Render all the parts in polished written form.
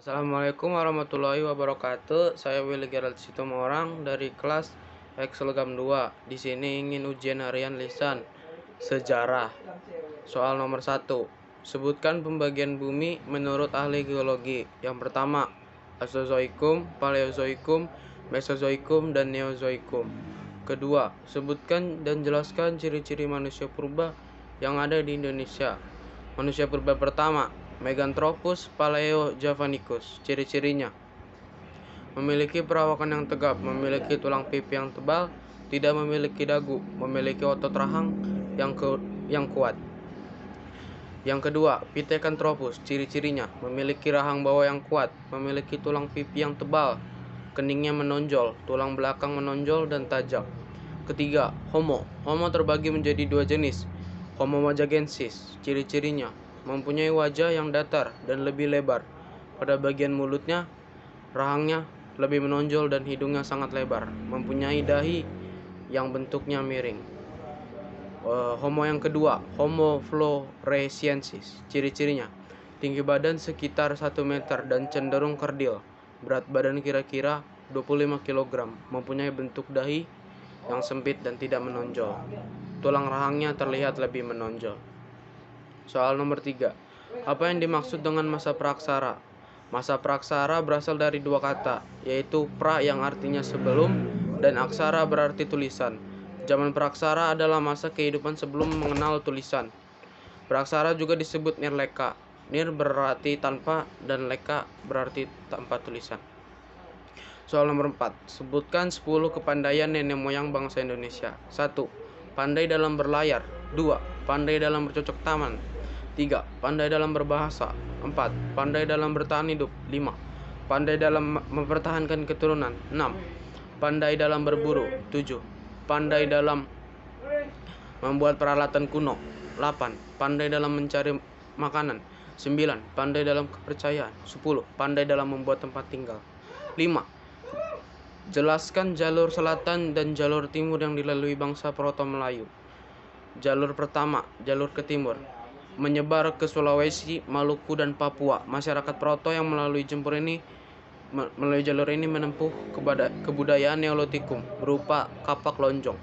Assalamualaikum warahmatullahi wabarakatuh. Saya Willy Gerald Sitomorang dari kelas Excelgam 2. Di sini ingin ujian harian lisan sejarah. Soal nomor 1. Sebutkan pembagian bumi menurut ahli geologi. Yang pertama, Asozoikum, Paleozoikum, Mesozoikum, dan Neozoikum. Kedua, sebutkan dan jelaskan ciri-ciri manusia purba yang ada di Indonesia. Manusia purba pertama, Meganthropus paleojavanicus. Ciri-cirinya: memiliki perawakan yang tegap, memiliki tulang pipi yang tebal, tidak memiliki dagu, memiliki otot rahang yang kuat. Yang kedua, Pithecanthropus. Ciri-cirinya: memiliki rahang bawah yang kuat, memiliki tulang pipi yang tebal, keningnya menonjol, tulang belakang menonjol dan tajam. Ketiga, Homo. Homo terbagi menjadi dua jenis. Homo majagensis. Ciri-cirinya: mempunyai wajah yang datar dan lebih lebar. Pada bagian mulutnya, rahangnya lebih menonjol dan hidungnya sangat lebar. Mempunyai dahi yang bentuknya miring. Homo yang kedua, Homo floresiensis. Ciri-cirinya: tinggi badan sekitar 1 meter dan cenderung kerdil. Berat badan kira-kira 25 kg. Mempunyai bentuk dahi yang sempit dan tidak menonjol. Tulang rahangnya terlihat lebih menonjol. Soal nomor 3. Apa yang dimaksud dengan masa praksara? Masa praksara berasal dari dua kata, yaitu pra yang artinya sebelum dan aksara berarti tulisan. Zaman praksara adalah masa kehidupan sebelum mengenal tulisan. Praksara juga disebut nirleka. Nir berarti tanpa dan leka berarti tanpa tulisan. Soal nomor 4. Sebutkan 10 kepandaian nenek moyang bangsa Indonesia. 1. Pandai dalam berlayar. 2. Pandai dalam bercocok tanam. 3. Pandai dalam berbahasa. 4. Pandai dalam bertahan hidup. 5. Pandai dalam mempertahankan keturunan. 6. Pandai dalam berburu. 7. Pandai dalam membuat peralatan kuno. 8. Pandai dalam mencari makanan. 9. Pandai dalam kepercayaan. 10. Pandai dalam membuat tempat tinggal. 5. Jelaskan jalur selatan dan jalur timur yang dilalui bangsa Proto Melayu. Jalur pertama, jalur ke timur, menyebar ke Sulawesi, Maluku, dan Papua. Masyarakat Proto yang melalui jalur ini menempuh kebudayaan Neolitikum berupa kapak lonjong.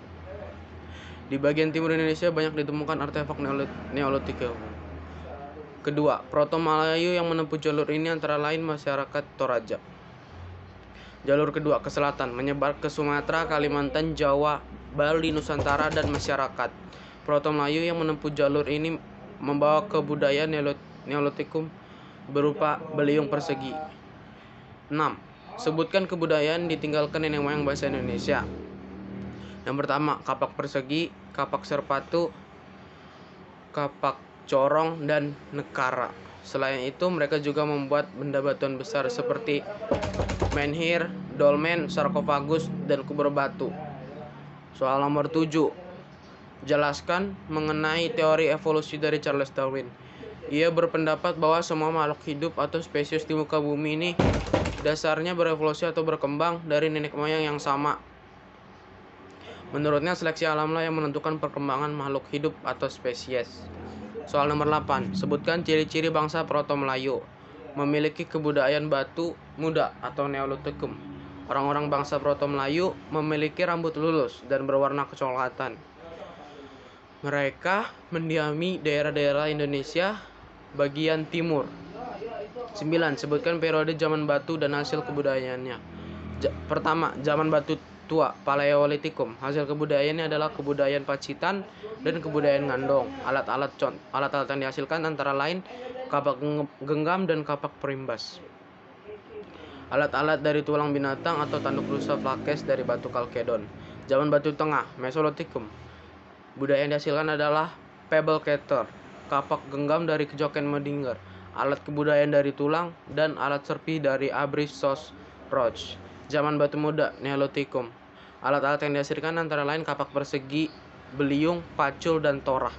Di bagian timur Indonesia banyak ditemukan artefak Neolitikum. Kedua, Proto Melayu yang menempuh jalur ini antara lain masyarakat Toraja. Jalur kedua ke selatan, menyebar ke Sumatera, Kalimantan, Jawa, Bali, Nusantara, dan masyarakat Proto Melayu yang menempuh jalur ini membawa kebudayaan Neolitikum berupa beliung persegi. 6. Sebutkan kebudayaan ditinggalkan nenek moyang bahasa Indonesia. Yang pertama, kapak persegi, kapak serpatu, kapak corong, dan nekara. Selain itu, mereka juga membuat benda batuan besar seperti menhir, dolmen, sarkofagus, dan kubur batu. Soal nomor 7. Jelaskan mengenai teori evolusi dari Charles Darwin. Ia berpendapat bahwa semua makhluk hidup atau spesies di muka bumi ini dasarnya berevolusi atau berkembang dari nenek moyang yang sama. Menurutnya, seleksi alamlah yang menentukan perkembangan makhluk hidup atau spesies. Soal nomor 8. Sebutkan ciri-ciri bangsa Proto Melayu. Memiliki kebudayaan batu muda atau Neolitikum. Orang-orang bangsa Proto Melayu memiliki rambut lurus dan berwarna kecoklatan. Mereka mendiami daerah-daerah Indonesia bagian timur. 9. Sebutkan periode zaman batu dan hasil kebudayaannya. Pertama, zaman batu tua, Paleolitikum. Hasil kebudayaannya adalah kebudayaan Pacitan dan kebudayaan Ngandong. Alat-alat yang dihasilkan antara lain kapak genggam dan kapak perimbas. Alat-alat dari tulang binatang atau tanduk rusa flakes dari batu kalkedon. Zaman batu tengah, Mesolitikum. Budaya yang dihasilkan adalah pebble cater, kapak genggam dari kejoken Medinger, alat kebudayaan dari tulang, dan alat serpih dari Abruzos Roch. Zaman batu muda, Neolitikum. Alat-alat yang dihasilkan antara lain kapak persegi, beliung, pacul, dan torah.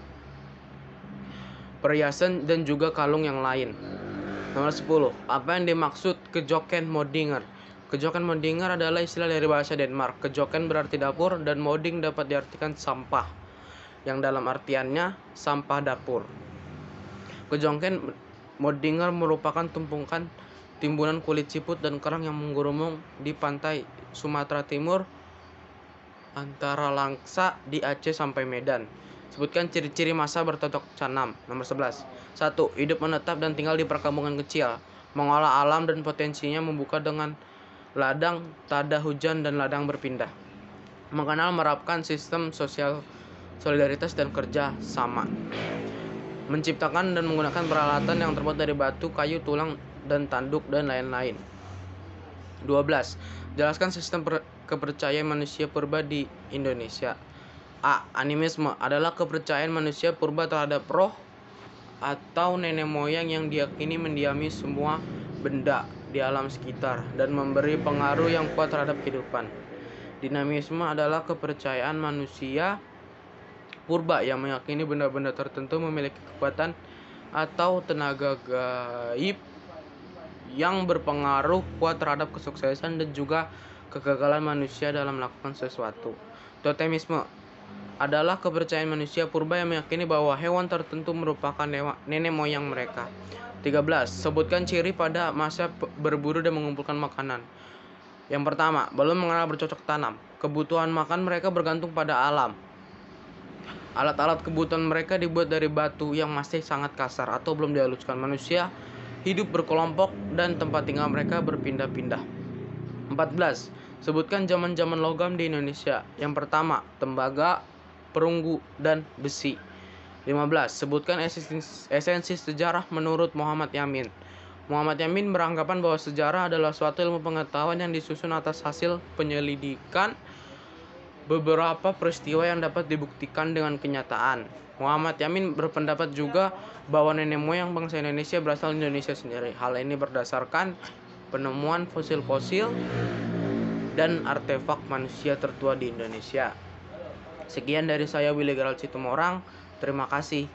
Perhiasan dan juga kalung yang lain. Nomor 10. Apa yang dimaksud kejoken Modinger? Kejoken Modinger adalah istilah dari bahasa Denmark. Kejoken berarti dapur dan moding dapat diartikan sampah, yang dalam artiannya sampah dapur. Kejoken Modinger merupakan tumpukan timbunan kulit siput dan kerang yang menggerumung di pantai Sumatera Timur antara Langsa di Aceh sampai Medan. Sebutkan ciri-ciri massa bercocok tanam. Nomor 11. 1. Hidup menetap dan tinggal di perkampungan kecil. Mengolah alam dan potensinya membuka dengan ladang tada hujan dan ladang berpindah. Mengenal merapkan sistem sosial solidaritas dan kerja sama. Menciptakan dan menggunakan peralatan yang terbuat dari batu, kayu, tulang, dan tanduk, dan lain-lain. 12. Jelaskan sistem kepercayaan manusia purba di Indonesia. A. Animisme adalah kepercayaan manusia purba terhadap roh atau nenek moyang yang diyakini mendiami semua benda di alam sekitar dan memberi pengaruh yang kuat terhadap kehidupan. Dinamisme adalah kepercayaan manusia purba yang meyakini benda-benda tertentu memiliki kekuatan atau tenaga gaib yang berpengaruh kuat terhadap kesuksesan dan juga kegagalan manusia dalam melakukan sesuatu. Totemisme adalah kepercayaan manusia purba yang meyakini bahwa hewan tertentu merupakan nenek moyang mereka. 13. Sebutkan ciri pada masa berburu dan mengumpulkan makanan. Yang pertama, belum mengenal bercocok tanam. Kebutuhan makan mereka bergantung pada alam. Alat-alat kebutuhan mereka dibuat dari batu yang masih sangat kasar atau belum dihaluskan. Manusia hidup berkelompok dan tempat tinggal mereka berpindah-pindah. 14. Sebutkan zaman-zaman logam di Indonesia. Yang pertama, tembaga, perunggu, dan besi. 15. Sebutkan esensi sejarah menurut Muhammad Yamin. Muhammad Yamin beranggapan bahwa sejarah adalah suatu ilmu pengetahuan yang disusun atas hasil penyelidikan beberapa peristiwa yang dapat dibuktikan dengan kenyataan. Muhammad Yamin berpendapat juga bahwa nenek moyang bangsa Indonesia berasal dari Indonesia sendiri. Hal ini berdasarkan penemuan fosil-fosil dan artefak manusia tertua di Indonesia. Sekian dari saya, Willy Gerald Situmorang. Terima kasih.